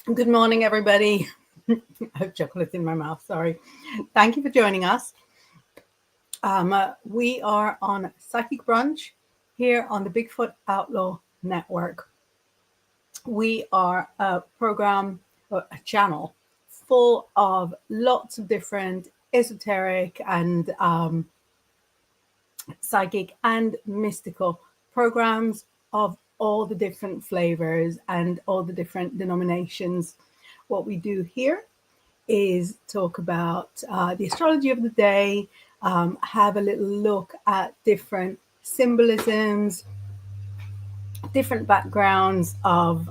Good morning, everybody. I have chocolate in my mouth. Sorry. Thank you for joining us. We are on Psychic Brunch here on the Bigfoot Outlaw Network. We are a program, a channel full of lots of different esoteric and psychic and mystical programs of all the different flavors and all the different denominations. What we do here is talk about the astrology of the day, have a little look at different symbolisms, different backgrounds of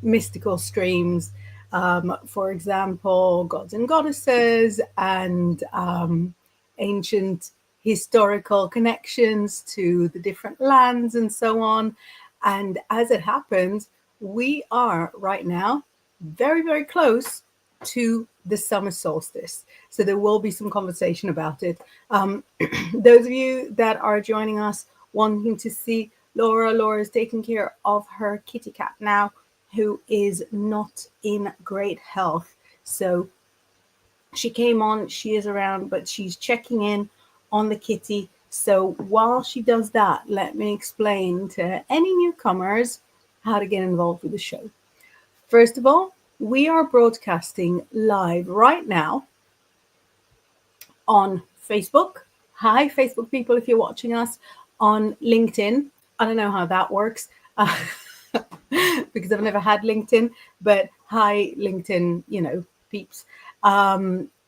mystical streams. For example, gods and goddesses and ancient historical connections to the different lands and so on. And as it happens, we are right now very, very close to the summer solstice. So there will be some conversation about it. Those of you that are joining us wanting to see Laura is taking care of her kitty cat now, who is not in great health. So she came on, she is around, but she's checking in on the kitty. So while she does that, let me explain to any newcomers how to get involved with the show. First of all, we are broadcasting live right now on Facebook. Hi, Facebook people, if you're watching us on LinkedIn. I don't know how that works because I've never had LinkedIn, but hi, LinkedIn, peeps.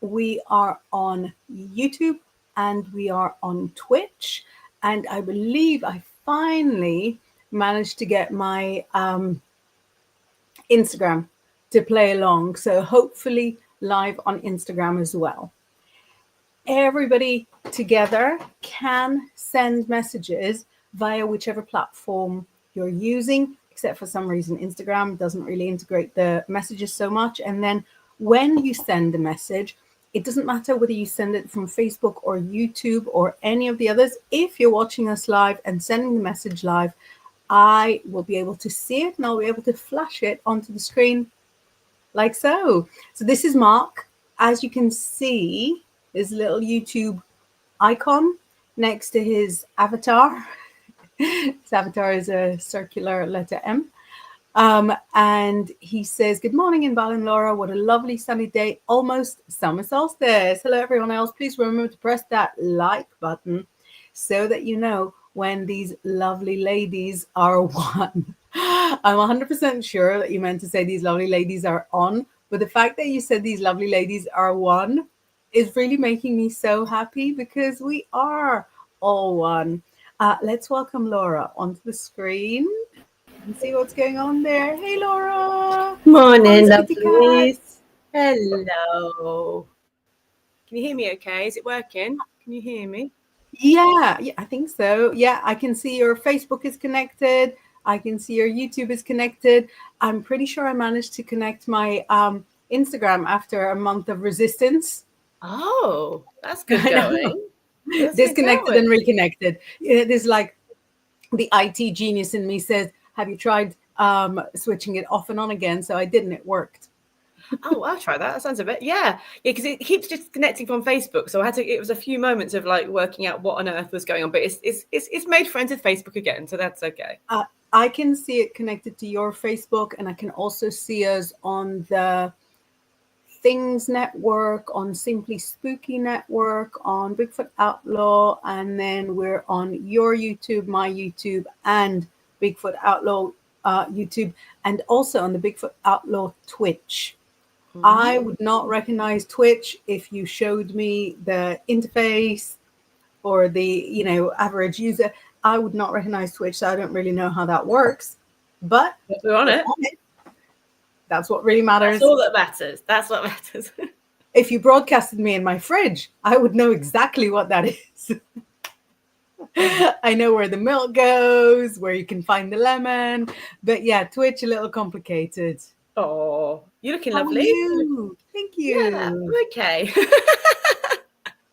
We are on YouTube and we are on Twitch. And I believe I finally managed to get my Instagram to play along. So hopefully live on Instagram as well. Everybody together can send messages via whichever platform you're using, except for some reason Instagram doesn't really integrate the messages so much. And then when you send a message, it doesn't matter whether you send it from Facebook or YouTube or any of the others. If you're watching us live and sending the message live, I will be able to see it and I'll be able to flash it onto the screen like so. So this is Mark. As you can see, his little YouTube icon next to his avatar. His avatar is a circular letter M. And he says, good morning, Inbaal and Laura. What a lovely sunny day, almost summer solstice. Hello, everyone else. Please remember to press that like button so that you know when these lovely ladies are one. I'm 100% sure that you meant to say these lovely ladies are on, but the fact that you said these lovely ladies are one is really making me so happy because we are all one. Let's welcome Laura onto the screen and see what's going on there. Hey, Laura. Morning, lovelies. Hello. Can you hear me okay? Is it working? Can you hear me? Yeah, I think so. Yeah, I can see your Facebook is connected. I can see your YouTube is connected. I'm pretty sure I managed to connect my Instagram after a month of resistance. Oh, that's good going. That's Disconnected good going. and reconnected. There's like the IT genius in me says, have you tried switching it off and on again? So I didn't. It worked. Oh, I'll try that. That sounds a bit, yeah, because it keeps disconnecting from Facebook. So I had to. It was a few moments of like working out what on earth was going on, but it's made friends with Facebook again, so that's okay. I can see it connected to your Facebook, and I can also see us on the Things Network, on Simply Spooky Network, on Bigfoot Outlaw, and then we're on your YouTube, my YouTube, and Bigfoot Outlaw YouTube, and also on the Bigfoot Outlaw Twitch. I would not recognize Twitch if you showed me the interface or the average user. I would not recognize Twitch, so I don't really know how that works. But we're on it. That's what really matters. That's all that matters. That's what matters. If you broadcasted me in my fridge, I would know exactly what that is. I know where the milk goes, where you can find the lemon. But yeah, Twitch a little complicated. Oh, you're looking lovely. You? Thank you. Yeah, okay.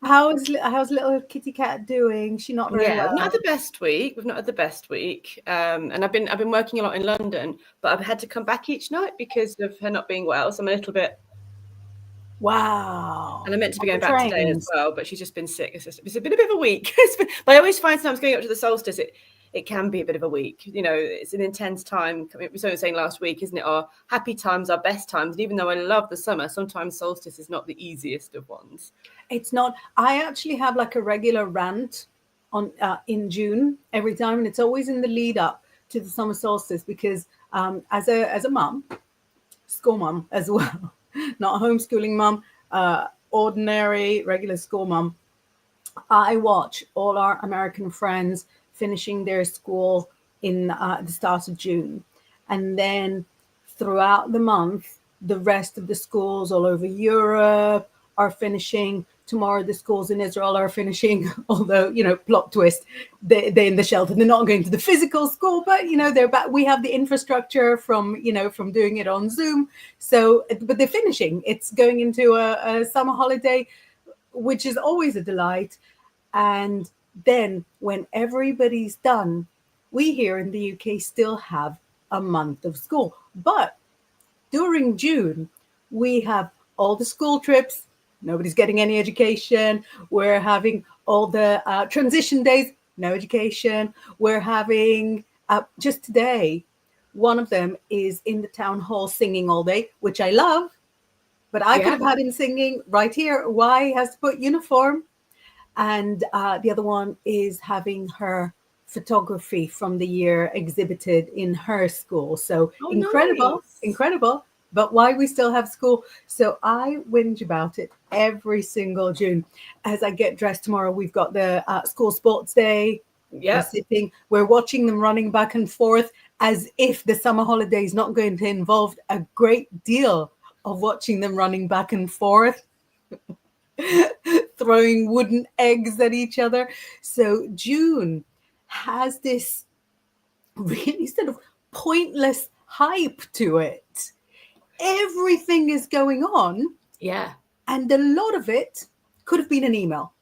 How's little kitty cat doing? She not very Yeah, we've not well. had the best week. We've not had the best week, and I've been working a lot in London, but I've had to come back each night because of her not being well. So I'm a little bit, Wow. and I meant to be On going the back today as trains. well, but she's just been sick. It's been a bit of a week. But I always find sometimes going up to the solstice, it can be a bit of a week. You know, it's an intense time. I mean, we were saying last week, isn't it? Our happy times, our best times. And even though I love the summer, sometimes solstice is not the easiest of ones. It's not. I actually have like a regular rant on in June every time, and it's always in the lead up to the summer solstice because as a mum, school mum as well, not a homeschooling mum, ordinary regular school mum. I watch all our American friends finishing their school in the start of June. And then throughout the month, the rest of the schools all over Europe are finishing. Tomorrow, the schools in Israel are finishing, although, plot twist, they're in the shelter. They're not going to the physical school, but, they're back. We have the infrastructure from doing it on Zoom. So, but they're finishing. It's going into a summer holiday, which is always a delight. And then when everybody's done, we here in the UK still have a month of school. But during June, we have all the school trips. Nobody's getting any education. We're having all the transition days, no education. We're having just today, one of them is in the town hall singing all day, which I love. But I could have had him singing right here. Why he has to put uniform? And the other one is having her photography from the year exhibited in her school. So incredible, Nice. incredible. But why we still have school? So I whinge about it every single June. As I get dressed tomorrow, we've got the school sports day. Yeah. We're watching them running back and forth as if the summer holiday is not going to involve a great deal of watching them running back and forth. Throwing wooden eggs at each other. So June has this really sort of pointless hype to it. Everything is going on. Yeah. And a lot of it could have been an email.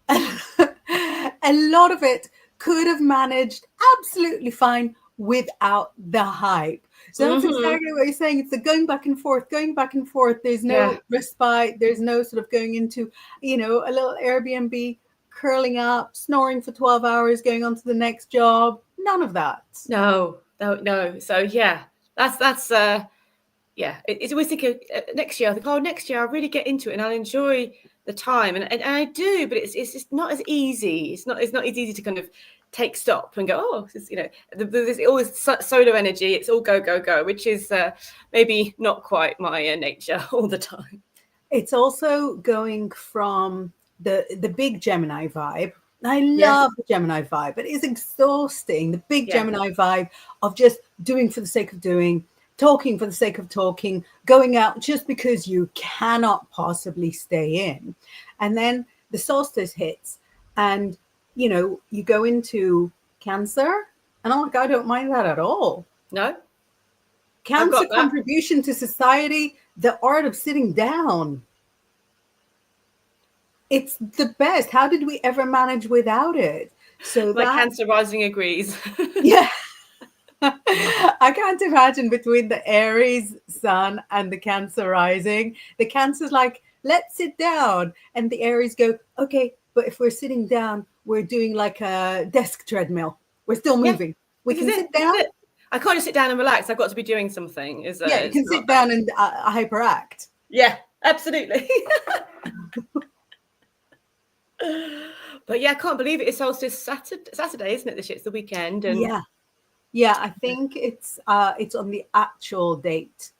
A lot of it could have managed absolutely fine without the hype. So that's exactly what you're saying. It's the going back and forth, going back and forth. There's no respite. There's no sort of going into, a little Airbnb, curling up, snoring for 12 hours, going on to the next job. None of that. No. So yeah, that's It's always thinking next year. I think, next year I'll really get into it and I'll enjoy the time, and I do, but it's just not as easy. It's not as easy to kind of take stop and go, there's always solar energy. It's all go, which is maybe not quite my nature all the time. It's also going from the big Gemini vibe. I love the Gemini vibe, but it's exhausting. The big Gemini vibe of just doing for the sake of doing, talking for the sake of talking, going out just because you cannot possibly stay in. And then the solstice hits and, you go into Cancer and I don't mind that at all. No. Cancer contribution to society, the art of sitting down. It's the best. How did we ever manage without it? So my Cancer rising agrees. Yeah. I can't imagine between the Aries sun and the Cancer rising. The Cancer's like, let's sit down. And the Aries go, okay, but if we're sitting down, we're doing like a desk treadmill. We're still moving. We can sit down. I can't just sit down and relax. I've got to be doing something. You can sit down and hyperact. Yeah, absolutely. But I can't believe it. It's solstice Saturday, isn't it? This year, it's the weekend. And yeah, I think it's on the actual date.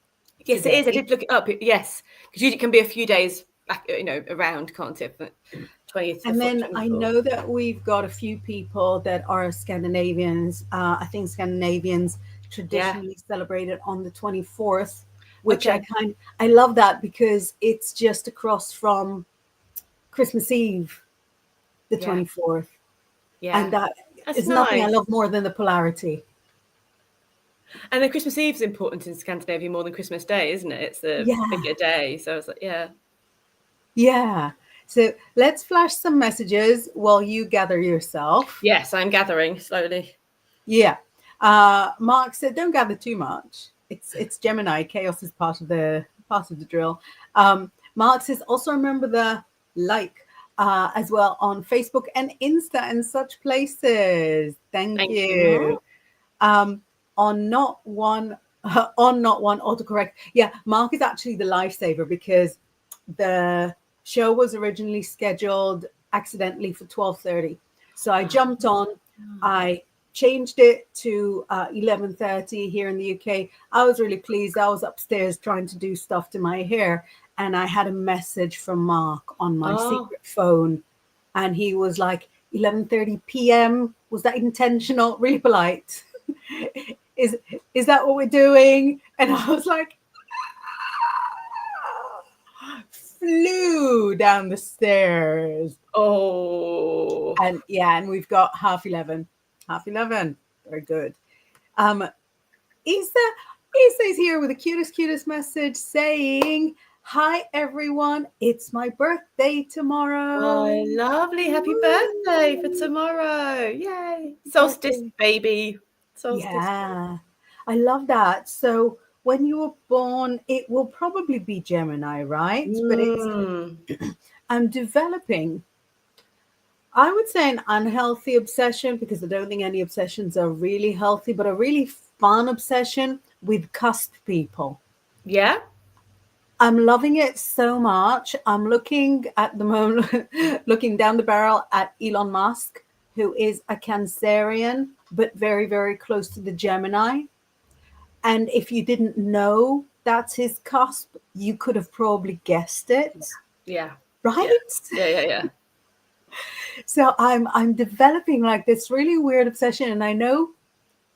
Yes, today. It is. I did look it up. Yes, because it can be a few days back, around, can't it? But 20th. And then I know that we've got a few people that are Scandinavians. I think Scandinavians traditionally celebrate it on the 24th, which I love that because it's just across from Christmas Eve, the 24th. Yeah, and that's nothing I love more than the polarity. And then Christmas Eve is important in Scandinavia more than Christmas Day, isn't it? It's the bigger day. So I was like, yeah. So let's flash some messages while you gather yourself. Yes, I'm gathering slowly. Yeah. Mark said, don't gather too much. It's Gemini. Chaos is part of the drill. Mark says, also remember the like as well on Facebook and Insta and such places. Thank you. On not one autocorrect. Yeah, Mark is actually the lifesaver because the show was originally scheduled accidentally for 12:30. So I jumped on. I changed it to 11:30 here in the UK. I was really pleased. I was upstairs trying to do stuff to my hair, and I had a message from Mark on my secret phone, and he was like, 11:30 p.m. Was that intentional? Really polite. Is that what we're doing? And I was like, flew down the stairs. Oh. And yeah, and we've got 11:30. 11:30. Very good. Isa is here with the cutest message saying, hi everyone, it's my birthday tomorrow. Oh, lovely. Happy birthday for tomorrow. Yay. Solstice, baby. Solstice. Yeah, I love that. So when you were born, it will probably be Gemini, right? But I'm developing, I would say, an unhealthy obsession, because I don't think any obsessions are really healthy, but a really fun obsession with cusp people. Yeah. I'm loving it so much. I'm looking at the moment, looking down the barrel at Elon Musk, who is a Cancerian, but very, very close to the Gemini. And if you didn't know that's his cusp, you could have probably guessed it. Yeah. Right? Yeah. So I'm developing like this really weird obsession. And I know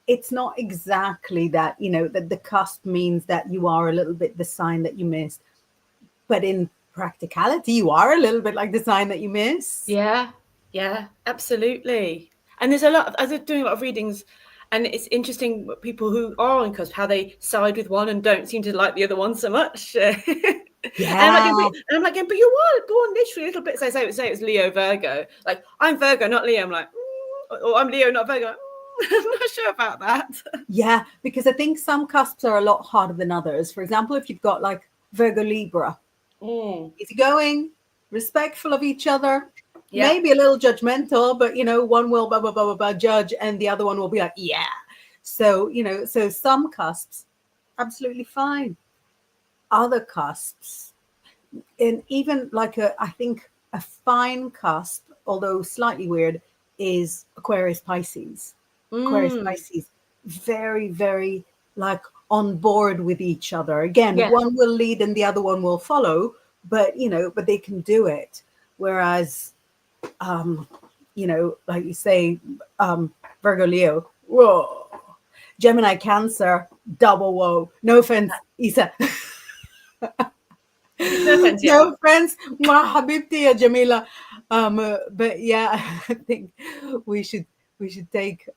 it's not exactly that, that the cusp means that you are a little bit the sign that you missed. But in practicality, you are a little bit like the sign that you miss. Yeah, absolutely. And there's I was doing a lot of readings, and it's interesting what people who are on cusp, how they side with one and don't seem to like the other one so much. Yeah. And I'm like, but you were born literally a little bit. So say it was Leo Virgo. Like, I'm Virgo, not Leo. I'm like, or I'm Leo, not Virgo. I'm not sure about that. Yeah, because I think some cusps are a lot harder than others. For example, if you've got like Virgo Libra, easygoing, respectful of each other, maybe a little judgmental, but one will blah, blah, blah, blah, blah, judge, and the other one will be like, yeah. So, so some cusps, absolutely fine. Other cusps, and even like I think a fine cusp, although slightly weird, is Aquarius Pisces. Aquarius Pisces, very, very like on board with each other. Again, one will lead and the other one will follow, but but they can do it. Whereas, like you say, Virgo Leo, whoa, Gemini Cancer, double whoa. No offense, Isa. No offense, habibti ya Jamila. But yeah, I think we should take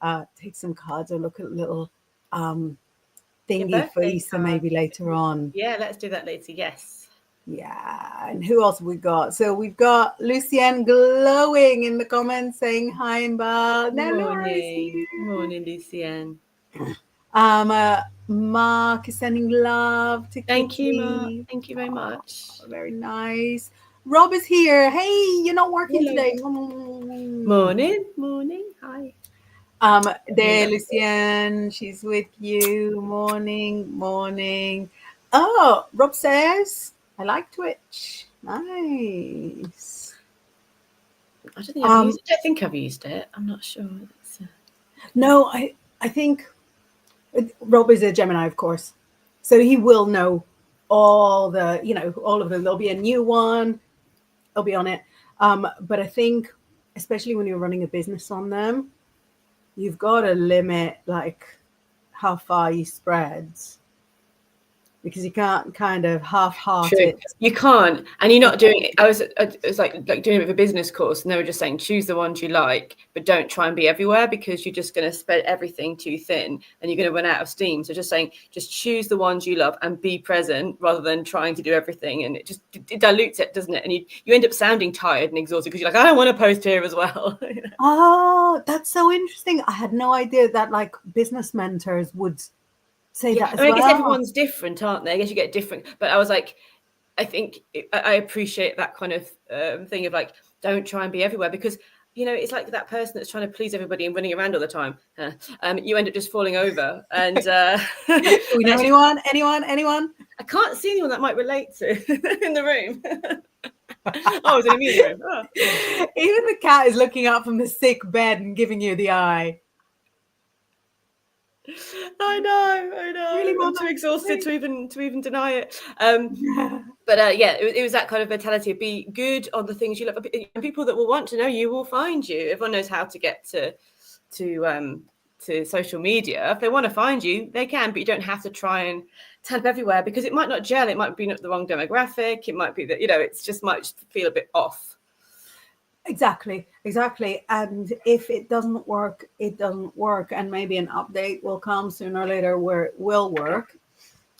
some cards or look at a little thingy for Isa maybe later on. Yeah, let's do that later. Yes. Yeah, and who else have we got? So we've got Lucienne glowing in the comments saying hi, Inbaal. Morning, Lucienne. Mark is sending love to Thank Kitty. you, Mark. Thank you very much. Very nice. Rob is here. Hey, you're not working today. Morning. Hi. There, Lucienne, she's with you. Morning. Oh, Rob says, I like Twitch. Nice. I don't think I've used it. I think I've used it. I'm not sure. No, I think Rob is a Gemini, of course. So he will know all the, all of them. There'll be a new one. I'll be on it. But I think, especially when you're running a business on them, you've got to limit like how far you spread. because you can't kind of half-heart True. it. You can't, and you're not doing it. I was like doing it with a business course, and they were just saying choose the ones you like, but don't try and be everywhere, because you're just going to spread everything too thin, and you're going to run out of steam. So just saying, just choose the ones you love and be present, rather than trying to do everything, and it dilutes it, doesn't it? And you end up sounding tired and exhausted because you're like, I don't want to post here as well. Oh, that's so interesting. I had no idea that like business mentors would say that as I well. guess everyone's different, aren't they? I guess you get different, but I was like, I think I appreciate that kind of thing of like, don't try and be everywhere, because it's like that person that's trying to please everybody and running around all the time. You end up just falling over. And Do we know anyone? I can't see anyone that might relate to in the room. Oh, it's in a meeting room. Oh. Even the cat is looking up from the sick bed and giving you the eye. I know. Really, I'm too exhausted to even deny it. But it was that kind of mentality of be good on the things you love, and people that will want to know you will find you. Everyone knows how to get to social media. If they want to find you, they can, but you don't have to try and turn up everywhere, because it might not gel. It might be not the wrong demographic. It might be that it's just might feel a bit off. Exactly. And if it doesn't work, it doesn't work. And maybe an update will come sooner or later where it will work.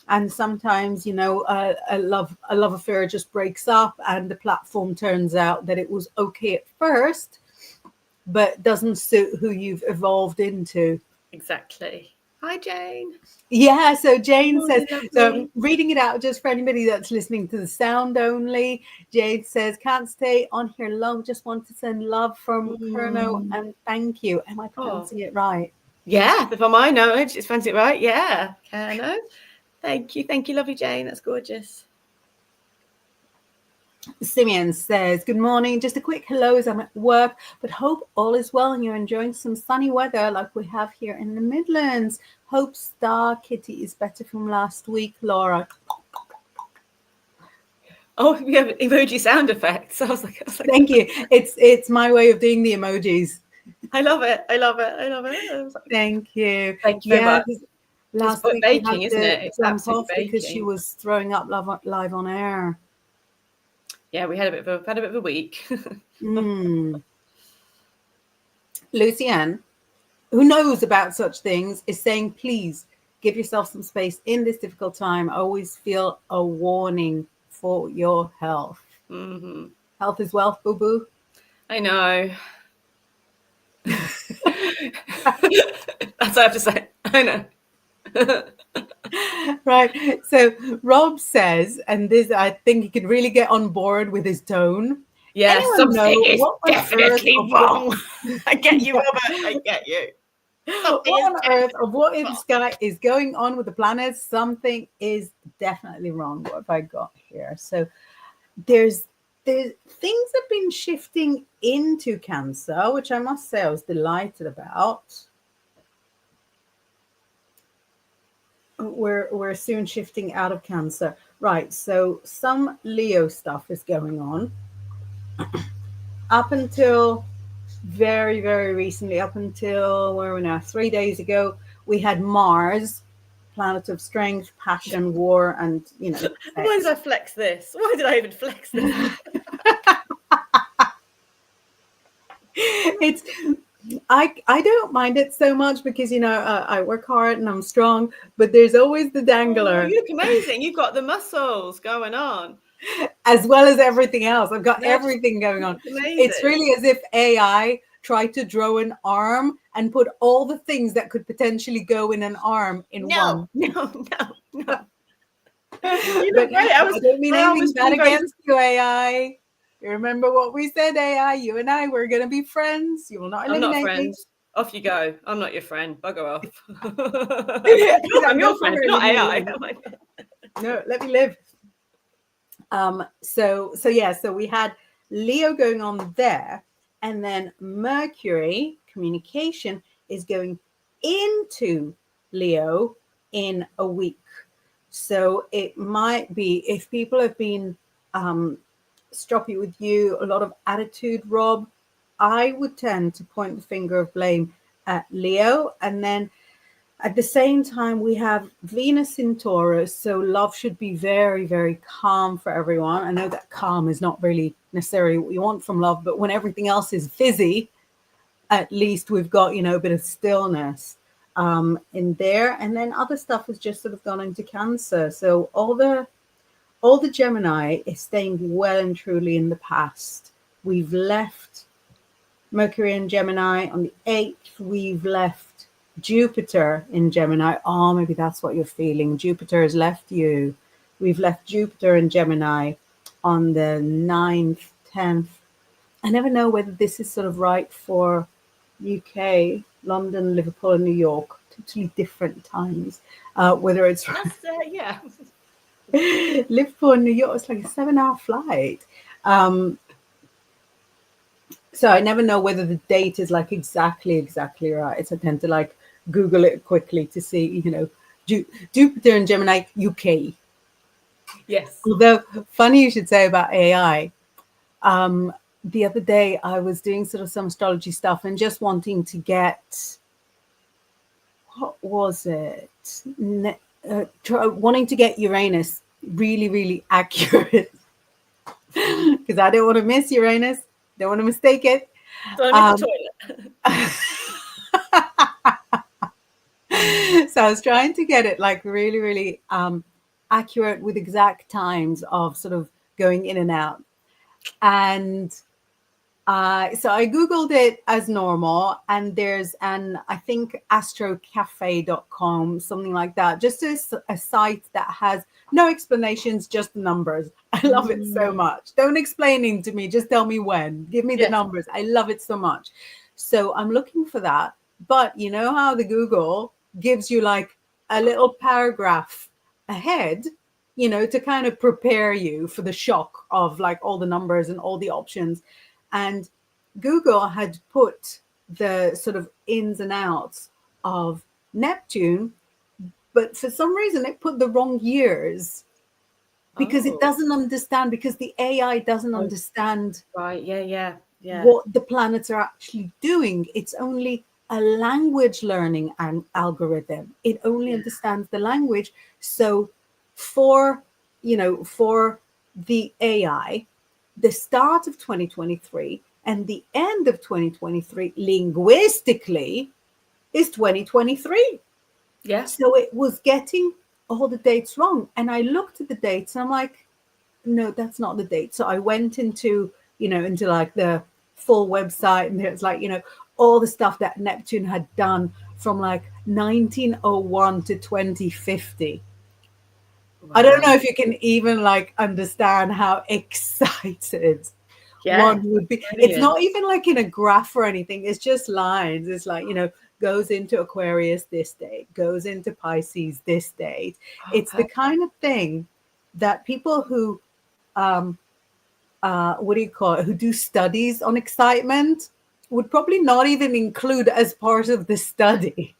And sometimes, a love affair just breaks up, and the platform turns out that it was okay at first, but doesn't suit who you've evolved into. Exactly. Hi, Jane. Yeah, so Jane says, lovely. so I'm reading it out just for anybody that's listening to the sound only. Jane says, can't stay on here long, just want to send love from Kerno and thank you. Am I pronouncing it right? Yeah, from my knowledge, it's pronouncing it right. Yeah, Kerno. Thank you, lovely Jane. That's gorgeous. Simeon says, good morning. Just a quick hello as I'm at work, but hope all is well and you're enjoying some sunny weather like we have here in the Midlands. Hope Star Kitty is better from last week, Laura. Oh, we have emoji sound effects. I was like thank you. It's my way of doing the emojis. I love it. Thank you. Thank you very much. Last week baking, we had isn't it? It's jump off baking. because she was throwing up live on air. Yeah, we had a bit of a week. Lucianne, who knows about such things, is saying, please give yourself some space in this difficult time. I always feel a warning for your health. Mm-hmm. Health is wealth, boo-boo. I know. That's what I have to say. I know. Right. So Rob says, and this, I think he can really get on board with his tone. Yeah, something is definitely wrong. I get you, Yeah. Robert. I get you. What on earth of what in the sky is going on with the planets? Something is definitely wrong. What have I got here? So there's things have been shifting into Cancer, which I must say I was delighted about. We're soon shifting out of Cancer. Right, so some Leo stuff is going on. Up until very, very recently, up until where are we now? 3 days ago, we had Mars, planet of strength, passion, war, and Why did I flex this? Why did I even flex this? I don't mind it so much because I work hard and I'm strong, but there's always the dangler. Oh, you look amazing. You've got the muscles going on, as well as everything else. I've got everything going on. It's really as if AI tried to draw an arm and put all the things that could potentially go in an arm in one. No. You look great. I don't mean anything bad against you, AI. You remember what we said, AI? You and I, we're going to be friends. You will not eliminate me. I'm not friends. Off you go. I'm not your friend. Bugger off. I'm your friend, not AI. No, let me live. So we had Leo going on there, and then Mercury, communication, is going into Leo in a week. So it might be, if people have been stroppy with you, a lot of attitude, Rob, I would tend to point the finger of blame at Leo. And then At the same time, we have Venus in Taurus, so love should be very, very calm for everyone. I know that calm is not really necessarily what you want from love, but when everything else is fizzy, at least we've got, a bit of stillness in there. And then other stuff has just sort of gone into Cancer. So all the Gemini is staying well and truly in the past. We've left Mercury in Gemini on the 8th. We've left Jupiter in Gemini. Oh, maybe that's what you're feeling. Jupiter has left you. We've left Jupiter in Gemini on the 9th, 10th. I never know whether this is sort of right for UK, London, Liverpool, and New York. Totally different times. Whether it's yeah. Liverpool and New York, it's like a 7-hour flight. So I never know whether the date is like exactly right. So I tend to like Google it quickly to see, Jupiter and Gemini, UK. Yes. Although funny you should say about AI. The other day I was doing sort of some astrology stuff and just wanting to get, what was it? Wanting to get Uranus really, really accurate because I don't want to miss Uranus. Don't want to mistake it. Don't miss the toilet. So I was trying to get it like really, really accurate with exact times of sort of going in and out. And so I Googled it as normal, and there's I think astrocafe.com, something like that, just a site that has no explanations, just the numbers. I love it so much. Don't explain it to me, just tell me when. Give me the numbers. I love it so much. So I'm looking for that. But you know how the Google gives you like a little paragraph ahead, to kind of prepare you for the shock of like all the numbers and all the options. And Google had put the sort of ins and outs of Neptune, but for some reason it put the wrong years because it doesn't understand, because the AI doesn't understand Right. Yeah. what the planets are actually doing. It's only a language learning algorithm. It only understands the language. So for the AI, the start of 2023 and the end of 2023 linguistically is 2023. Yeah. So it was getting all the dates wrong. And I looked at the dates and I'm like, no, that's not the date. So I went into like the full website, and there's like, all the stuff that Neptune had done from like 1901 to 2050. Wow. I don't know if you can even like understand how excited one would be. Brilliant. It's not even like in a graph or anything. It's just lines. It's like, goes into Aquarius this date, goes into Pisces this date. It's the kind of thing that people who what do you call it, who do studies on excitement would probably not even include as part of the study.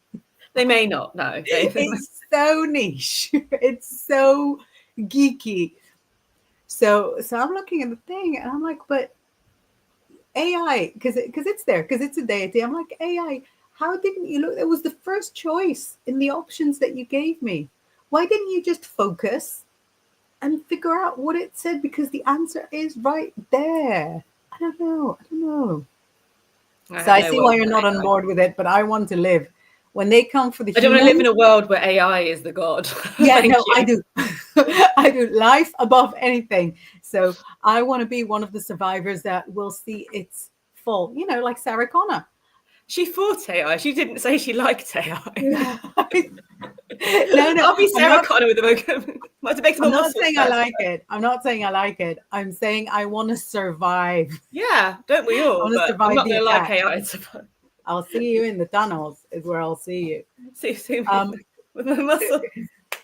They may not know. It's so niche. It's so geeky. So I'm looking at the thing and I'm like, but AI, because it's there, because it's a deity. I'm like, AI, how didn't you look? It was the first choice in the options that you gave me. Why didn't you just focus and figure out what it said? Because the answer is right there. I don't know. So I see why you're not on board with it, but I want to live. When they come for the I don't want to live in a world where AI is the god. Yeah, no, I do. I do. Life above anything. So I want to be one of the survivors that will see its fall. Like Sarah Connor. She fought AI. She didn't say she liked AI. No. I'll be Sarah Connor with the vocab. I'm not saying I like it. I'm not saying I like it. I'm saying I want to survive. Yeah, don't we all? But I'm not going to like AI to survive. I'll see you in the tunnels is where I'll see you. See with my muscle.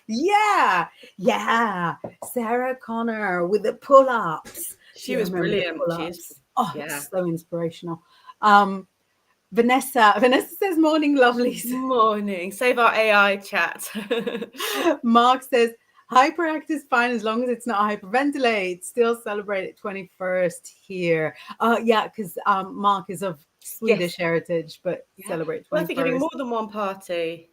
Yeah. Sarah Connor with the pull-ups. She was brilliant. It's so inspirational. Vanessa says, morning, lovelies. Morning. Save our AI chat. Mark says, hyperact is fine as long as it's not hyperventilate. Still celebrate it 21st here. Yeah, because Mark is of Swedish heritage, but celebrate 21st. I think having more than one party.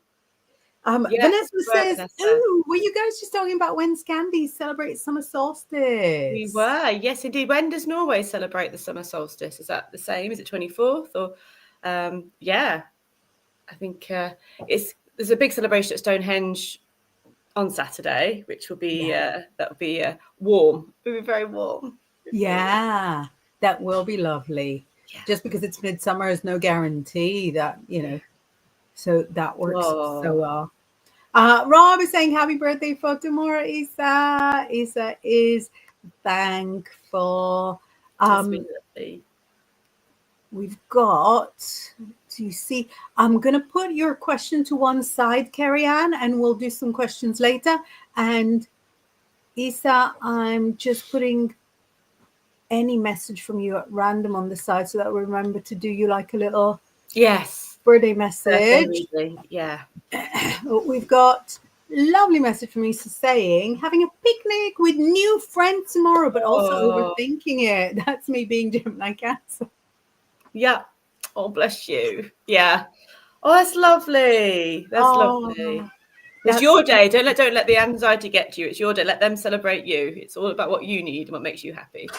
Yes, Vanessa well, says, Vanessa. "Ooh, were you guys just talking about when Scandi celebrates summer solstice?" We were, yes, indeed. When does Norway celebrate the summer solstice? Is that the same? Is it 24th or? Yeah, I think there's a big celebration at Stonehenge on Saturday, which will be that will be warm. It'll be very warm. Yeah, that will be lovely. Yeah. Just because it's midsummer is no guarantee that, so that works so well. Rob is saying happy birthday for tomorrow, Isa. Isa is thankful. That's really lovely. We've got, do you see? I'm going to put your question to one side, Carrie Ann, and we'll do some questions later. And Isa, I'm just putting any message from you at random on the side so that we remember to do you like a little birthday message. Yeah. We've got lovely message from Isa saying having a picnic with new friends tomorrow, but also overthinking it. That's me being Gemini Cancer. Yeah. Oh, bless you. Yeah. Oh, that's lovely. That's lovely. It's your day. Don't let the anxiety get to you. It's your day. Let them celebrate you. It's all about what you need and what makes you happy.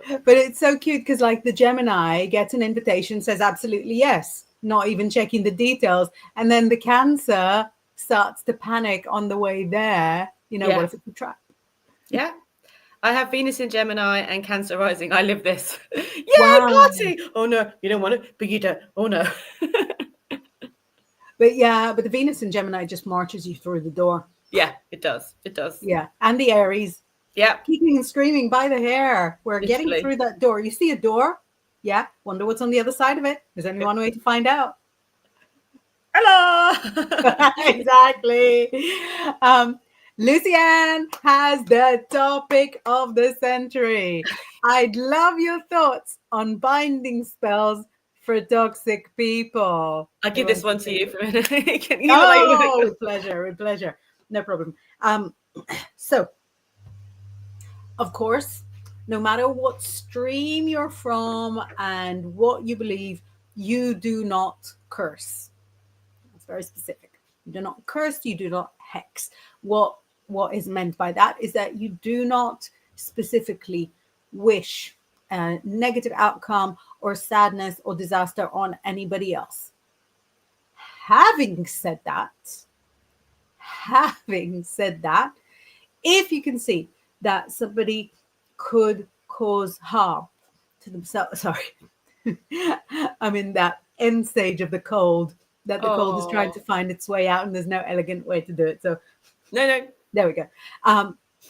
But it's so cute because like the Gemini gets an invitation, says absolutely yes, not even checking the details. And then the Cancer starts to panic on the way there. What if it's a trap? Yeah. I have Venus in Gemini and Cancer rising. I live this. Yay, party! Oh no, you don't want it, but you don't. Oh no. But the Venus in Gemini just marches you through the door. Yeah, it does. It does. Yeah, and the Aries. Yeah. Kicking and screaming by the hair. We're getting through that door. You see a door? Yeah. Wonder what's on the other side of it. There's only one way to find out. Hello. Exactly. Lucianne has the topic of the century. I'd love your thoughts on binding spells for toxic people. I'll give this one to you for a minute. With pleasure. No problem. So, of course, no matter what stream you're from and what you believe, you do not curse. That's very specific. You do not curse, you do not hex. What is meant by that is that you do not specifically wish a negative outcome or sadness or disaster on anybody else. Having said that, if you can see that somebody could cause harm to themselves, I'm in that end stage of the cold, that the cold is trying to find its way out and there's no elegant way to do it. So no. There we go.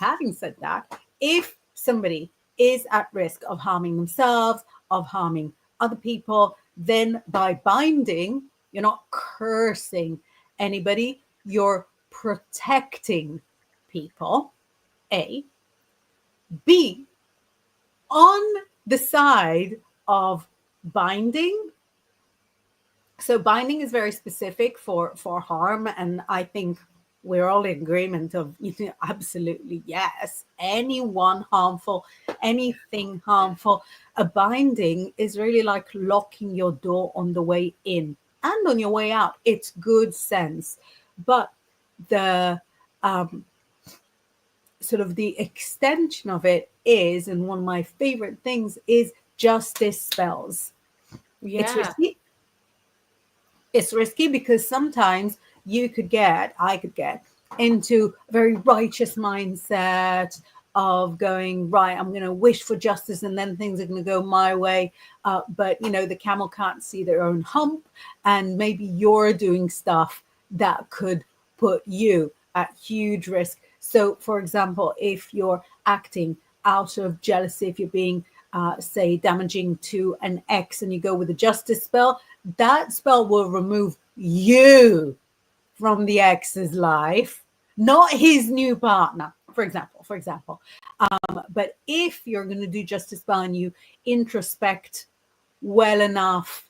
Having said that, if somebody is at risk of harming themselves, of harming other people, then by binding, you're not cursing anybody, you're protecting people. A. B. On the side of binding. So binding is very specific for harm, and I think we're all in agreement of absolutely yes. Anyone harmful, anything harmful. A binding is really like locking your door on the way in and on your way out. It's good sense, but the sort of the extension of it is, and one of my favorite things is justice spells. Yeah. It's risky because sometimes I could get into a very righteous mindset of going, right, I'm going to wish for justice and then things are going to go my way. But, the camel can't see their own hump, and maybe you're doing stuff that could put you at huge risk. So, for example, if you're acting out of jealousy, if you're being, say, damaging to an ex and you go with a justice spell, that spell will remove you from the ex's life, not his new partner, for example. But if you're going to do justice spell and you introspect well enough,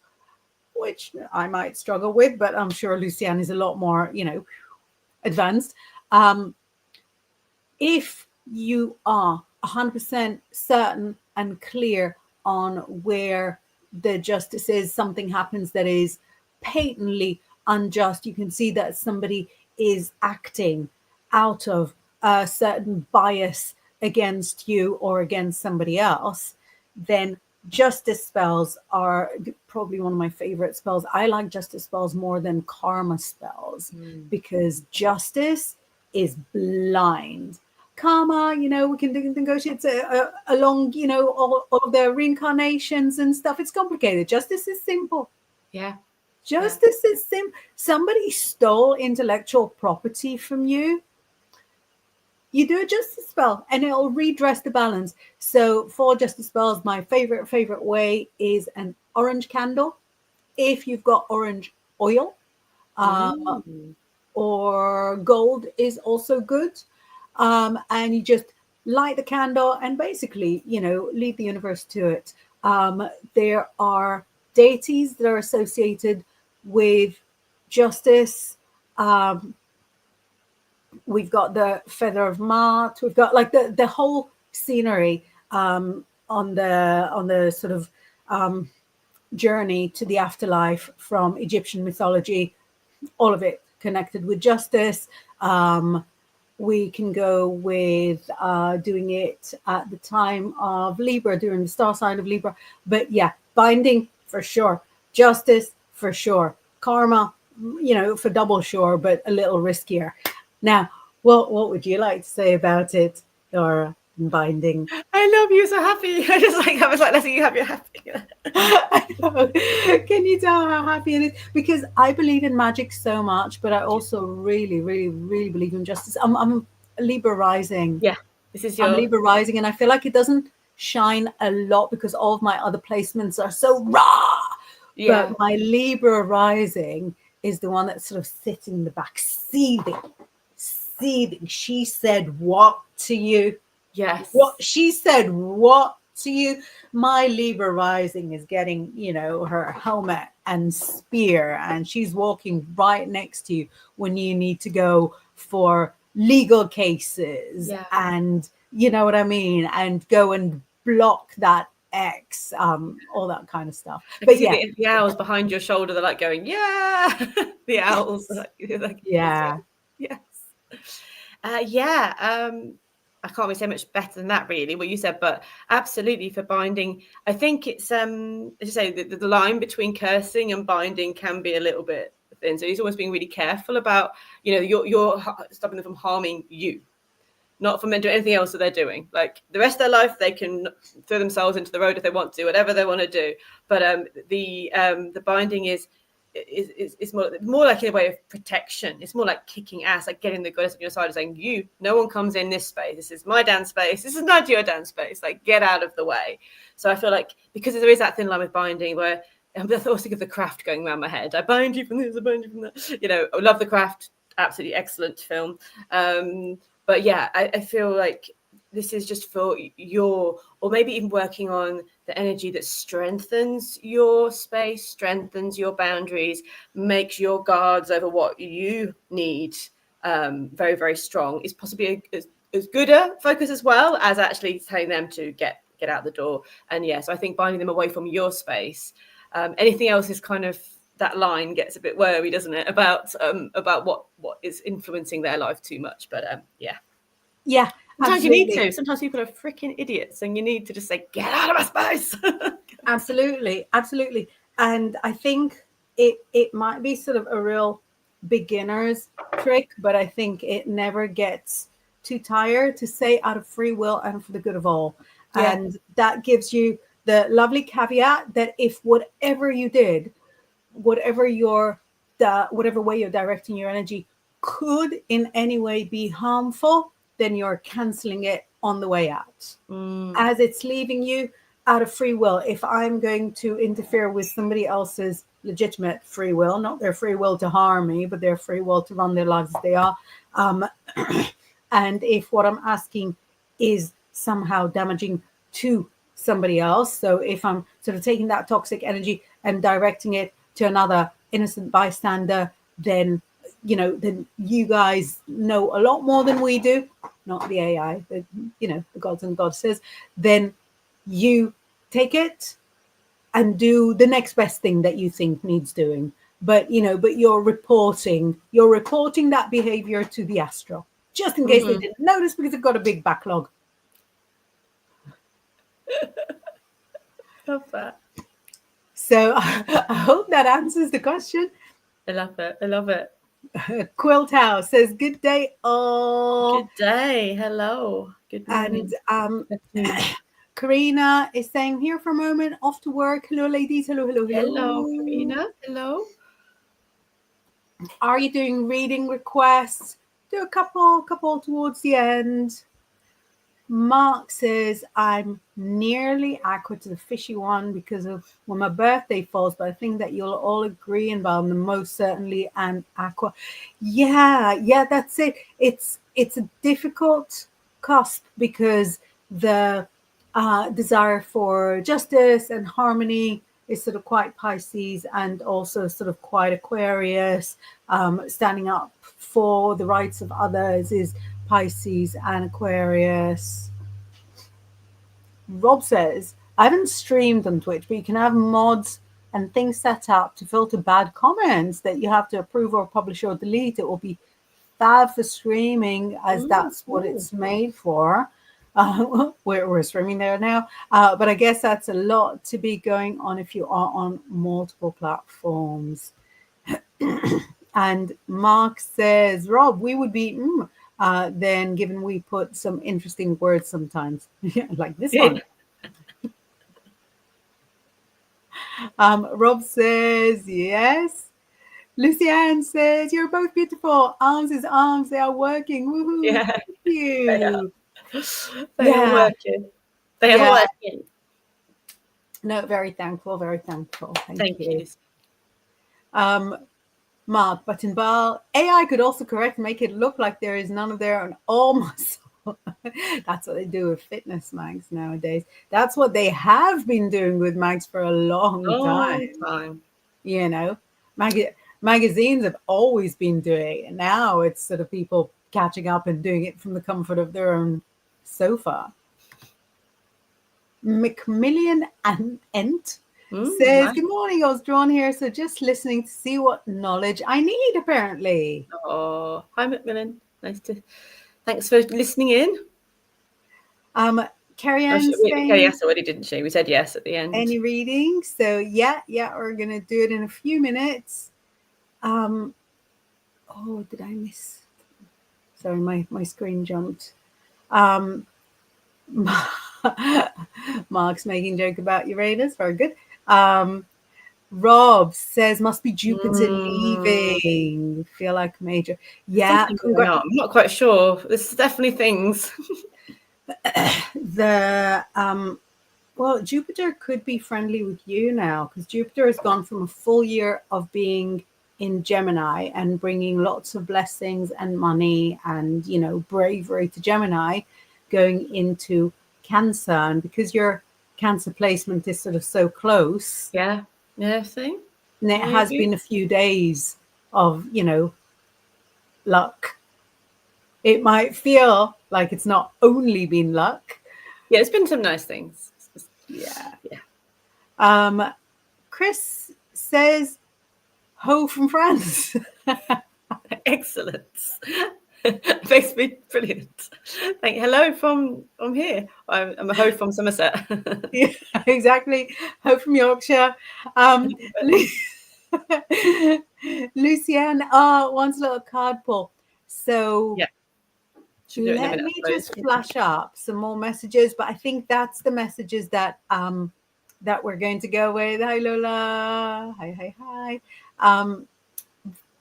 which I might struggle with, but I'm sure Lucianne is a lot more, advanced. If you are 100% certain and clear on where the justice is, something happens that is patently unjust, you can see that somebody is acting out of a certain bias against you or against somebody else, then justice spells are probably one of my favorite spells. I like justice spells more than karma spells because justice is blind. Karma, we can negotiate along, all of the reincarnations and stuff. It's complicated. Justice is simple. Yeah. Justice is simple. Somebody stole intellectual property from you. You do a justice spell and it'll redress the balance. So for justice spells, my favorite way is an orange candle. If you've got orange oil, or gold is also good. And you just light the candle and basically, leave the universe to it. There are deities that are associated with justice. We've got the feather of Mart. We've got like the whole scenery on the sort of journey to the afterlife from Egyptian mythology. All of it connected with justice. We can go with doing it at the time of Libra, during the star sign of Libra. But yeah, binding for sure, justice for sure, karma, for double sure, but a little riskier. Now, what would you like to say about it, Laura? Binding. I love you, so happy. I was like letting you have your happy. I know. Can you tell how happy it is? Because I believe in magic so much, but I also really, really, really believe in justice. I'm a Libra rising. Yeah, I'm Libra rising, and I feel like it doesn't shine a lot because all of my other placements are so raw. Yeah. But my Libra rising is the one that's sort of sitting in the back, seething. She said what to you? Yes. What she said what to you? My Libra rising is getting, her helmet and spear, and she's walking right next to you when you need to go for legal cases, and you know what I mean, and go and block that ex, all that kind of stuff. But yeah, the owls behind your shoulder, they're like going, yeah. The owls, like yeah. Yes. I can't really say much better than that, really, what you said, but absolutely for binding. I think it's, as you say, the line between cursing and binding can be a little bit thin. So he's always being really careful about, you're stopping them from harming you, not from doing anything else that they're doing. Like the rest of their life, they can throw themselves into the road if they want to, whatever they want to do. But the binding is more like in a way of protection. It's more like kicking ass, like getting the goddess on your side and saying, no one comes in this space. This is my dance space. This is not your dance space. Like, get out of the way. So I feel like because there is that thin line with binding where I always think of The Craft going around my head. I bind you from this, I bind you from that. I love The Craft. Absolutely excellent film. But yeah, I feel like this is just for or maybe even working on the energy that strengthens your space, strengthens your boundaries, makes your guards over what you need very, very strong, is possibly as good a focus as well as actually telling them to get out the door. And so I think binding them away from your space. Anything else is kind of, that line gets a bit worry, doesn't it, about what is influencing their life too much. But yeah, sometimes absolutely. You need to. Sometimes people are freaking idiots, and you need to just say, "Get out of my space." Absolutely. And I think it might be sort of a real beginner's trick, but I think it never gets too tired to say out of free will and for the good of all. Yeah. And that gives you the lovely caveat that if whatever you did, whatever way you're directing your energy could in any way be harmful, then you're canceling it on the way out. As it's leaving you out of free will. If I'm going to interfere with somebody else's legitimate free will, not their free will to harm me, but their free will to run their lives as they are, and if what I'm asking is somehow damaging to somebody else, so if I'm sort of taking that toxic energy and directing it to another innocent bystander, then you guys know a lot more than we do, not the AI, but the gods and goddesses. Then you take it and do the next best thing that you think needs doing. but you're reporting that behavior to the astral, just in case they didn't notice, because they've got a big backlog. Love that. So I hope that answers the question. I love it. I love it. Quilt House says, good day all. Good day. Hello. Good morning. And Karina is saying, here for a moment, off to work. Hello, ladies. Hello, hello, hello. Hello, Karina. Hello. Are you doing reading requests? Do a couple towards the end. Mark says, I'm nearly accurate to the fishy one because of when my birthday falls, but I think that you'll all agree, Inbaal, the most certainly and aqua. Yeah, that's it. It's a difficult cusp because the desire for justice and harmony is sort of quite Pisces, and also sort of quite Aquarius. Standing up for the rights of others is Pisces and Aquarius. Rob says, I haven't streamed on Twitch, but you can have mods and things set up to filter bad comments that you have to approve or publish or delete. It will be fab for streaming, as that's what it's made for. We're streaming there now, but I guess that's a lot to be going on if you are on multiple platforms. And Mark says, Rob, we would be then, given we put some interesting words sometimes, like this one. Rob says, yes. Lucianne says, you're both beautiful. Arms is arms. They are working. Woohoo. Yeah. Thank you. They are working. They are working. No, very thankful. Very thankful. Thank you. Mark, but Inbaal, AI could also correct, make it look like there is none of there on all muscle. That's what they do with fitness mags nowadays. That's what they have been doing with mags for a long time. You know, magazines have always been doing it. Now it's sort of people catching up and doing it from the comfort of their own sofa. Macmillian and Ent says, nice. Good morning, I was drawn here, so just listening to see what knowledge I need, apparently. Oh, hi, Macmillan. Thanks for listening in. Carrie Ann saying, yes already, didn't she? We said yes at the end. Any reading? So yeah, we're going to do it in a few minutes. Oh, did I miss? Sorry, my screen jumped. Mark's making joke about Uranus. Very good. Rob says, must be Jupiter leaving. Feel like major. Yeah. I'm not quite sure. There's definitely things. Well, Jupiter could be friendly with you now, because Jupiter has gone from a full year of being in Gemini and bringing lots of blessings and money and, bravery to Gemini, going into Cancer. And because your Cancer placement is sort of so close. Yeah, see? And it has been a few days of, luck. It might feel like it's not only been luck. Yeah, it's been some nice things. Yeah. Chris says, ho from France. Excellent. Makes me brilliant. Hello from here. I'm a ho from Somerset. Yeah, exactly. Ho from Yorkshire. Lucianne wants a little card pull. So yeah. Let me just flash up some more messages, but I think that's the messages that that we're going to go with. Hi Lola. Hi.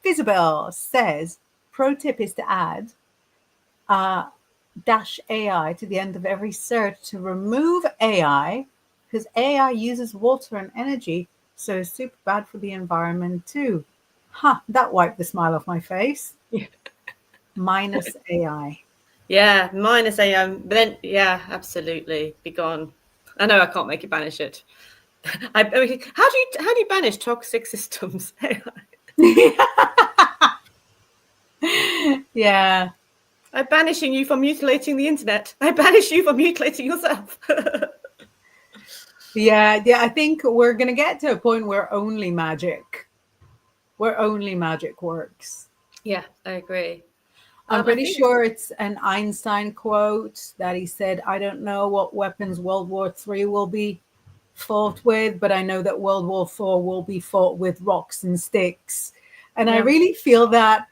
Isabel says, pro tip is to add -AI to the end of every search to remove AI, because AI uses water and energy, so it's super bad for the environment too. That wiped the smile off my face. -AI. Yeah, -AI. Then absolutely, be gone. I know I can't make it banish it. How do you banish toxic systems? Yeah. I'm banishing you from mutilating the internet. I banish you from mutilating yourself. Yeah. I think we're going to get to a point where only magic where only magic works. Yeah, I agree. I'm I pretty sure it's an Einstein quote that he said, I don't know what weapons World War III will be fought with, but I know that World War IV will be fought with rocks and sticks. And I really feel that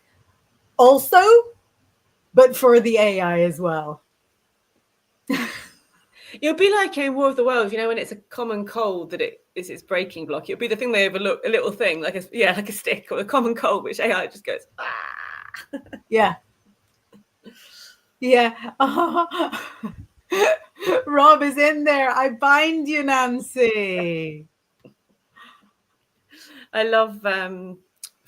also, but for the AI as well. It'll be like in War of the Worlds, you know, when it's a common cold that it is its breaking block. It'll be the thing they overlook, a little thing, like like a stick or a common cold, which AI just goes, ah. Yeah. Yeah. Rob is in there. I bind you, Nancy. I love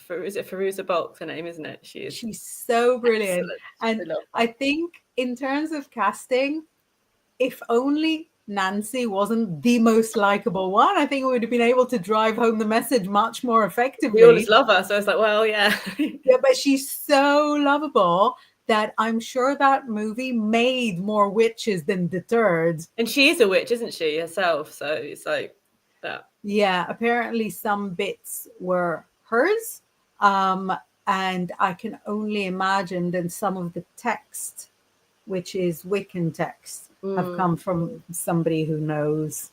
is it Firuza Balk, her name, isn't it? She's so brilliant. Excellent. And I think in terms of casting, if only Nancy wasn't the most likable one, I think we would have been able to drive home the message much more effectively. We all just love her, so it's like, well, yeah. Yeah, but she's so lovable that I'm sure that movie made more witches than deterred. And she is a witch, isn't she, herself? So it's like that. Yeah, apparently some bits were hers. And I can only imagine that some of the text, which is Wiccan text, have come from somebody who knows.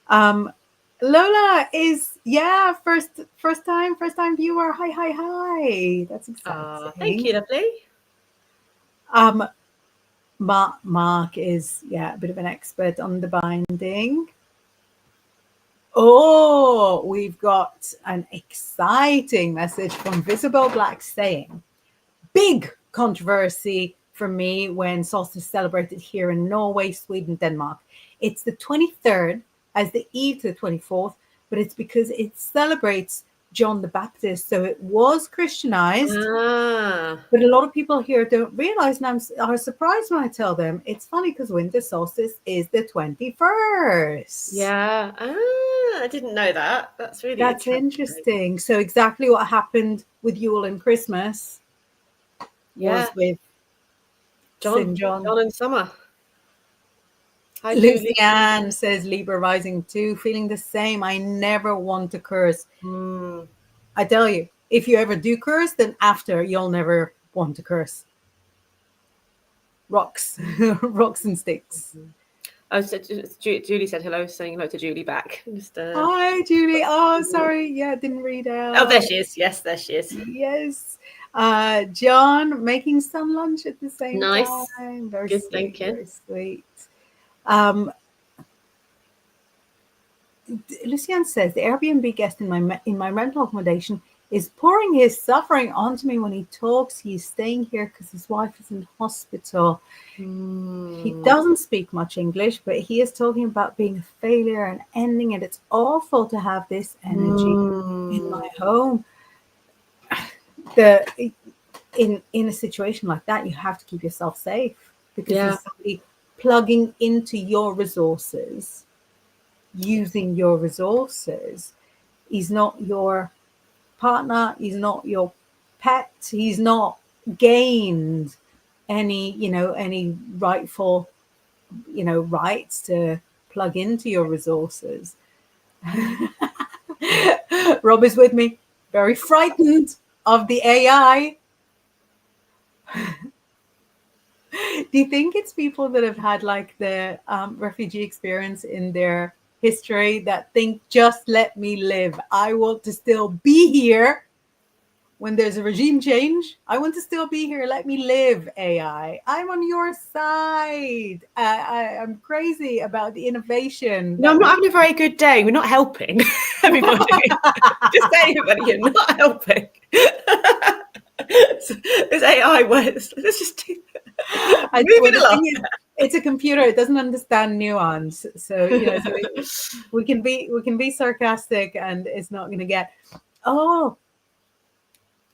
Lola is first time viewer. Hi. That's exciting. Thank you, lovely. Mark is a bit of an expert on the binding. Oh, we've got an exciting message from Visible Black saying, big controversy for me when solstice celebrated here in Norway, Sweden, Denmark. It's the 23rd as the eve to the 24th, but it's because it celebrates John the Baptist. So it was Christianized. But a lot of people here don't realize, and are surprised when I tell them, it's funny because winter solstice is the 21st. Yeah. I didn't know that. That's interesting. So exactly what happened with Yule and Christmas was with John and Summer. Lucianne says Libra rising too, feeling the same. I never want to curse. I tell you, if you ever do curse, then after you'll never want to curse. Rocks and sticks. Julie said hello, saying hello to Julie back. Hi, Julie. Oh, sorry. Yeah, didn't read out. Oh, there she is. Yes, there she is. Yes. John making some lunch at the same time. Very good sweet. thinking. Very sweet. Lucianne says the Airbnb guest in my rental accommodation is pouring his suffering onto me when he talks. He's staying here because his wife is in hospital. He doesn't speak much English, but he is talking about being a failure and ending it. It's awful to have this energy in my home. In a situation like that, you have to keep yourself safe because there's somebody plugging into your resources, using your resources. He's not your partner, he's not your pet, he's not gained any rightful rights to plug into your resources. Rob is with me, very frightened of the AI. Do you think it's people that have had like the refugee experience in their history that think, just let me live? I want to still be here when there's a regime change. I want to still be here. Let me live, AI. I'm on your side. I'm crazy about the innovation. No, I'm not having a very good day. We're not helping everybody. Just say everybody, you're not helping. This AI works. Let's just do it's a computer. It doesn't understand nuance. So, we can be sarcastic and it's not going to get. Oh,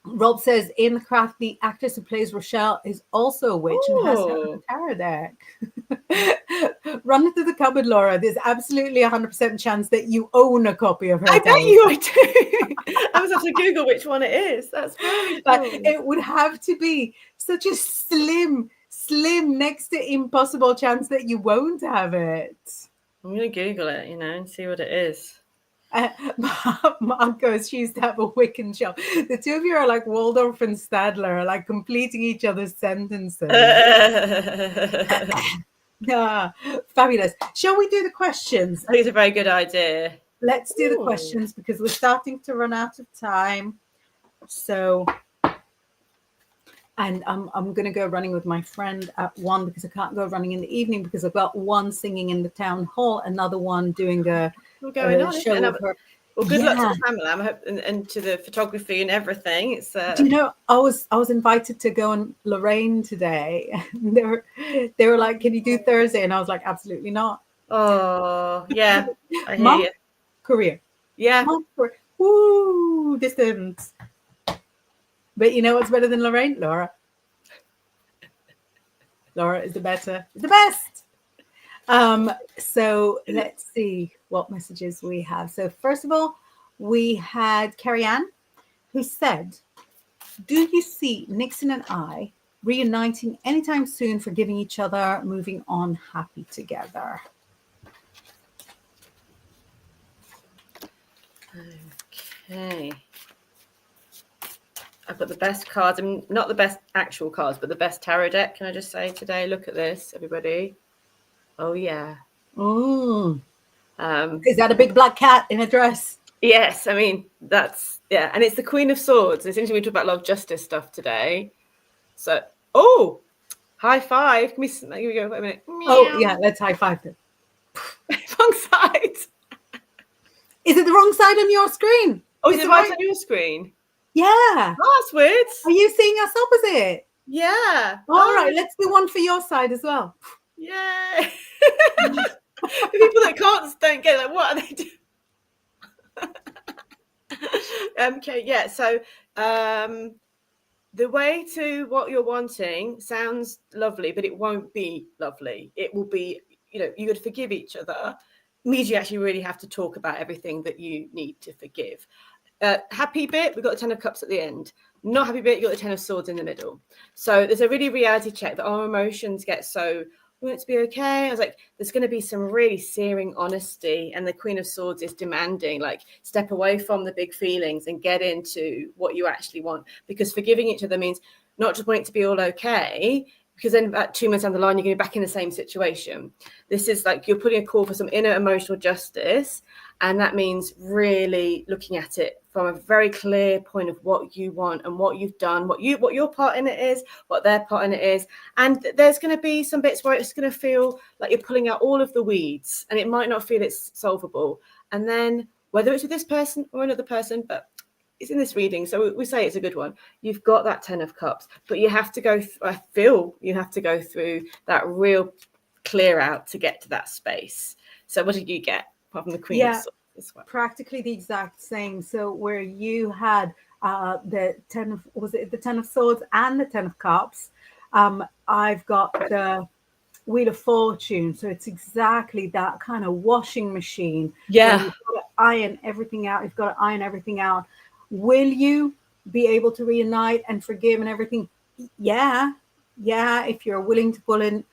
Rob says in the craft, the actress who plays Rochelle is also a witch and has her own tarot deck. Run into the cupboard, Laura. There's absolutely 100% chance that you own a copy of her. I bet you I do. I was have to Google which one it is. That's very but it would have to be such a slim, next to impossible chance that you won't have it. I'm going to Google it, and see what it is. Mark goes, she used to have a Wiccan shop. The two of you are like Waldorf and Stadler, like completing each other's sentences. Yeah, fabulous. Shall we do the questions? I think it's a very good idea. Let's do the questions because we're starting to run out of time. So, and I'm going to go running with my friend at 1 because I can't go running in the evening because I've got one singing in the town hall, another one doing a show with her. Well, good luck to the family. I hope, and to the photography and everything. It's. Do you know, I was invited to go in Lorraine today. They were like, "Can you do Thursday?" And I was like, "Absolutely not." Oh yeah, I hear you. Career. Yeah. Career. Woo, distance. But you know what's better than Lorraine? Laura. Laura is the best. So let's see what messages we have. So first of all, we had Carrie Ann, who said, "Do you see Nixon and I reuniting anytime soon, forgiving each other, moving on happy together?" Okay. I've got the best cards. I mean, not the best actual cards, but the best tarot deck. Can I just say today? Look at this, everybody. Oh yeah. Is that a big black cat in a dress? Yes. I mean, that's and it's the Queen of Swords. It's interesting we talk about a lot of justice stuff today. So, high five. Here we go. Wait a minute. Oh yeah, let's high five them. Wrong side. Is it the wrong side on your screen? Oh, is it right on your screen? Yeah. Oh, that's weird. Are you seeing us opposite? Yeah. All right, let's do one for your side as well. Yeah. The people that don't get like, what are they doing? Okay, yeah. So the way to what you're wanting sounds lovely, but it won't be lovely. It will be, you got to forgive each other. Means you actually really have to talk about everything that you need to forgive. Happy bit, we've got the 10 of Cups at the end. Not happy bit, you've got the 10 of Swords in the middle. So there's a really reality check that our emotions get so, we want it to be okay. I was like, there's going to be some really searing honesty. And the Queen of Swords is demanding, like, step away from the big feelings and get into what you actually want. Because forgiving each other means not just wanting it to be all okay, because then about 2 months down the line, you're going to be back in the same situation. This is like you're putting a call for some inner emotional justice. And that means really looking at it from a very clear point of what you want and what you've done, what your part in it is, what their part in it is. And there's going to be some bits where it's going to feel like you're pulling out all of the weeds and it might not feel it's solvable. And then whether it's with this person or another person, but it's in this reading, so we say it's a good one. You've got that 10 of Cups, but you have to go. I feel you have to go through that real clear out to get to that space. So, what did you get apart from the Queen of Swords? Practically the exact same. So, where you had the 10 of the 10 of Swords and the 10 of Cups, I've got the Wheel of Fortune. So it's exactly that kind of washing machine. Yeah, you've got to iron everything out. You've got to iron everything out. Will you be able to reunite and forgive and everything? Yeah. If you're willing to put in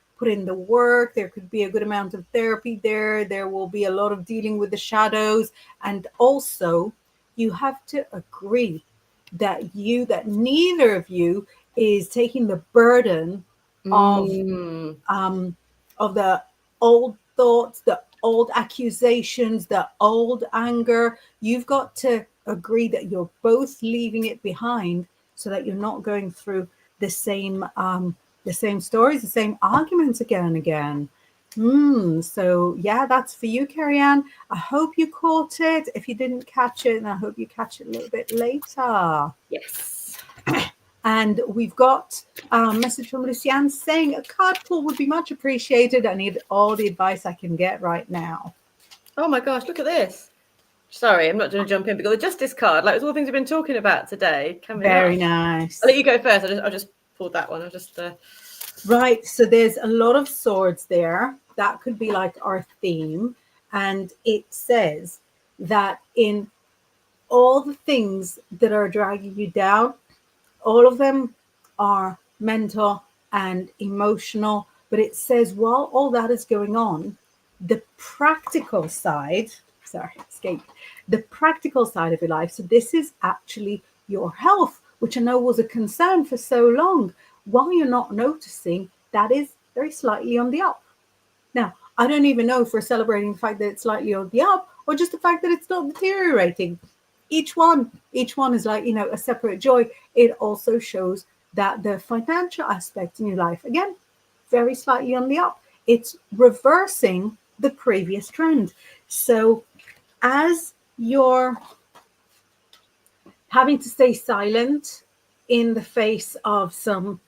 the work, there could be a good amount of therapy there. There will be a lot of dealing with the shadows. And also you have to agree that neither of you is taking the burden of the old thoughts, the old accusations, the old anger. You've got to agree that you're both leaving it behind so that you're not going through the same stories, the same arguments again and again. So yeah, that's for you, Carrie Ann. I hope you caught it. If you didn't catch it, and I hope you catch it a little bit later. Yes. And we've got a message from Lucianne saying a card pull would be much appreciated. I need all the advice I can get right now. Oh my gosh, look at this. Sorry, I'm not going to jump in because the Justice card, like it's all the things we've been talking about today. Very nice. I'll let you go first. I just pulled that one. Right. So there's a lot of swords there. That could be like our theme. And it says that in all the things that are dragging you down, all of them are mental and emotional. But it says while all that is going on, the practical side, escape. The practical side of your life. So this is actually your health, which I know was a concern for so long. While you're not noticing, that is very slightly on the up. Now, I don't even know if we're celebrating the fact that it's slightly on the up or just the fact that it's not deteriorating. Each one is like, a separate joy. It also shows that the financial aspect in your life, again, very slightly on the up. It's reversing the previous trend. So as you're having to stay silent in the face of some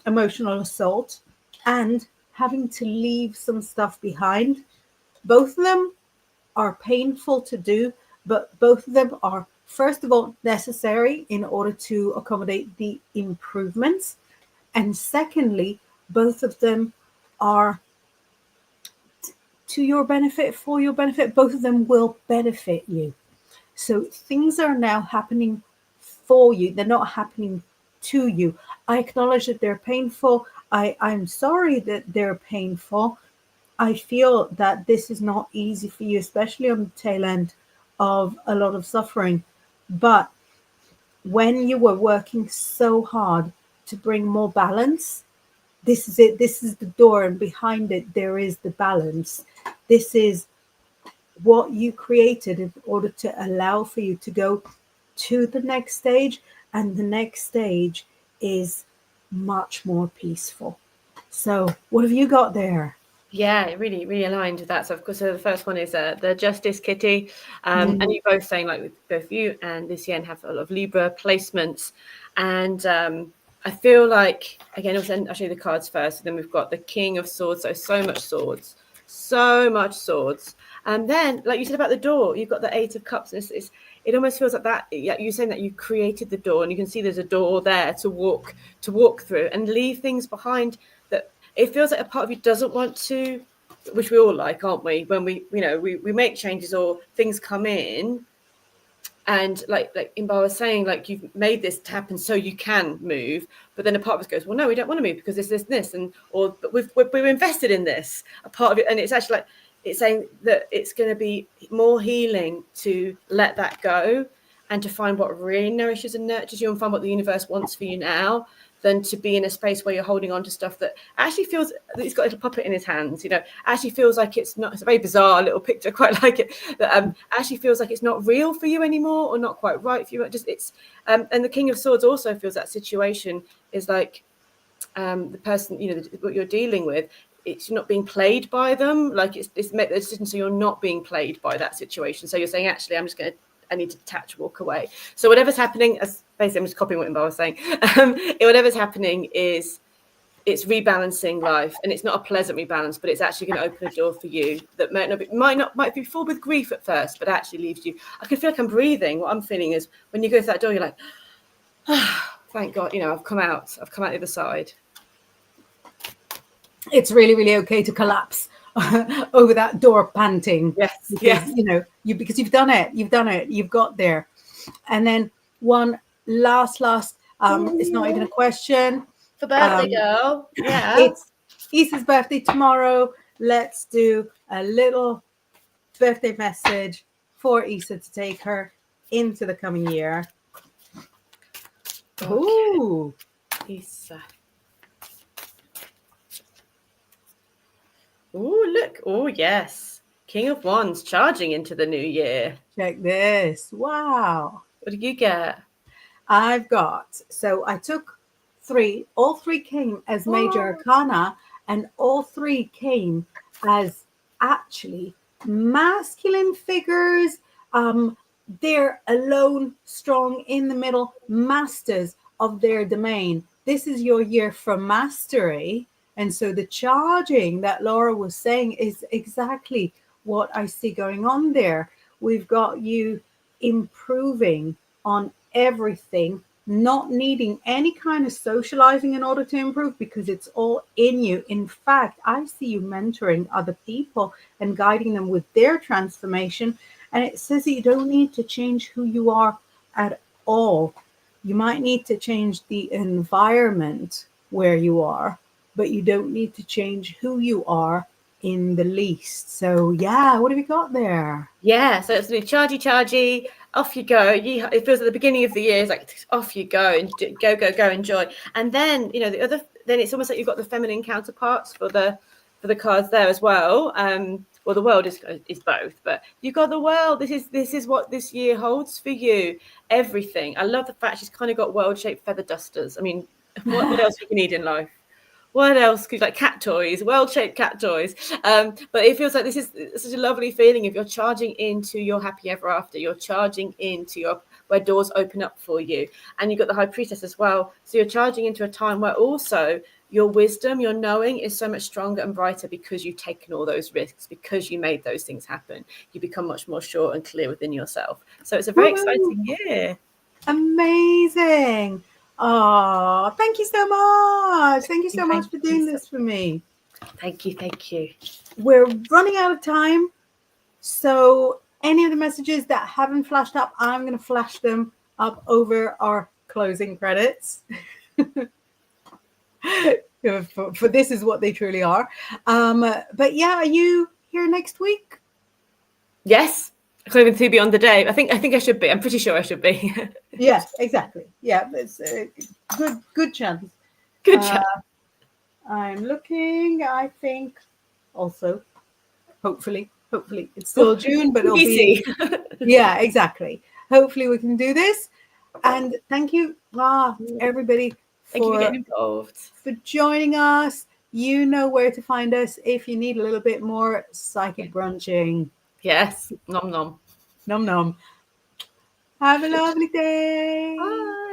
emotional assault and having to leave some stuff behind, both of them are painful to do, but both of them are, first of all, necessary in order to accommodate the improvements. And secondly, both of them are to your benefit, for your benefit. Both of them will benefit you. So things are now happening for you. They're not happening to you. I acknowledge that they're painful. I'm sorry that they're painful. I feel that this is not easy for you, especially on the tail end of a lot of suffering. But when you were working so hard to bring more balance, this is it. This is the door, and behind it, there is the balance. This is what you created in order to allow for you to go to the next stage. And the next stage is much more peaceful. So what have you got there? Yeah, really, really aligned with that. So, of course, the first one is the Justice Kitty. And you're both saying, like, with both you and Lucienne have a lot of Libra placements. And I feel like, again, I'll show you the cards first. And then we've got the King of Swords. So much swords. So much swords. And then, like you said about the door, you've got the Eight of Cups. It almost feels like that. You're saying that you created the door, and you can see there's a door there to walk through and leave things behind that. It feels like a part of you doesn't want to, which we all like, aren't we? When we make changes or things come in, and like Inbaal was saying, like, you've made this happen so you can move, but then a part of us goes, well, no, we don't want to move because there's this, and but we're invested in this, a part of it, and it's actually like it's saying that it's going to be more healing to let that go and to find what really nourishes and nurtures you and find what the universe wants for you now, than to be in a space where you're holding on to stuff that actually feels, he's got a little puppet in his hands, actually feels like it's not, it's a very bizarre little picture, quite like it, that actually feels like it's not real for you anymore, or not quite right for you. And the King of Swords also feels that situation is like the person, what you're dealing with, it's not being played by them, like it's made the decision so you're not being played by that situation. So you're saying, actually, I need to detach, walk away. So whatever's happening, as basically I'm just copying what Inbaal was saying, whatever's happening it's rebalancing life, and it's not a pleasant rebalance, but it's actually going to open a door for you that might be full with grief at first, but actually leaves you. I can feel like I'm breathing. What I'm feeling is when you go through that door, you're like, thank God, I've come out the other side. It's really, really okay to collapse over that door panting. Yes, because, because you've done it, you've got there. And then one last, it's not even a question. For birthday girl, yeah. It's Issa's birthday tomorrow. Let's do a little birthday message for Issa to take her into the coming year. Okay. Ooh, Issa. Oh, look. Oh, yes. King of Wands charging into the new year. check this. Wow. What did you get? I took 3. All 3 came as major arcana, and all 3 came as actually masculine figures. They're alone, strong, in the middle, masters of their domain. This is your year for mastery. And so the charging that Laura was saying is exactly what I see going on there. We've got you improving on everything, not needing any kind of socializing in order to improve, because it's all in you. In fact, I see you mentoring other people and guiding them with their transformation. And it says that you don't need to change who you are at all. You might need to change the environment where you are, but you don't need to change who you are in the least. So yeah, what have you got there? Yeah, so it's really chargy, off you go. It feels at the beginning of the year, it's like off you go and go, enjoy. And then then it's almost like you've got the feminine counterparts for the cards there as well. Well, the world is both, but you've got the world. This is what this year holds for you. Everything. I love the fact she's kind of got world-shaped feather dusters. I mean, what else you can need in life? What else could, like, cat toys, world-shaped cat toys? But it feels like this is such a lovely feeling if you're charging into your happy ever after. You're charging into your where doors open up for you, and you've got the High Priestess as well. So you're charging into a time where also your wisdom, your knowing is so much stronger and brighter because you've taken all those risks, because you made those things happen. You become much more sure and clear within yourself. So it's a very exciting year. Amazing. Oh, thank you so much. Thank you so much for doing this for me. Thank you. We're running out of time. So any of the messages that haven't flashed up, I'm going to flash them up over our closing credits. For this is what they truly are. But yeah, are you here next week? Yes. I can't even see beyond the day. I think I should be. I'm pretty sure I should be. Yeah, exactly. Yeah, it's a good chance. Good chance. I'm looking. I think also, hopefully, it's still June, but it'll be. Yeah, exactly. Hopefully, we can do this. And thank you, everybody, Thank you for getting involved, for joining us. You know where to find us if you need a little bit more psychic brunching. Yes. Nom nom. Nom nom. Have a lovely day. Bye.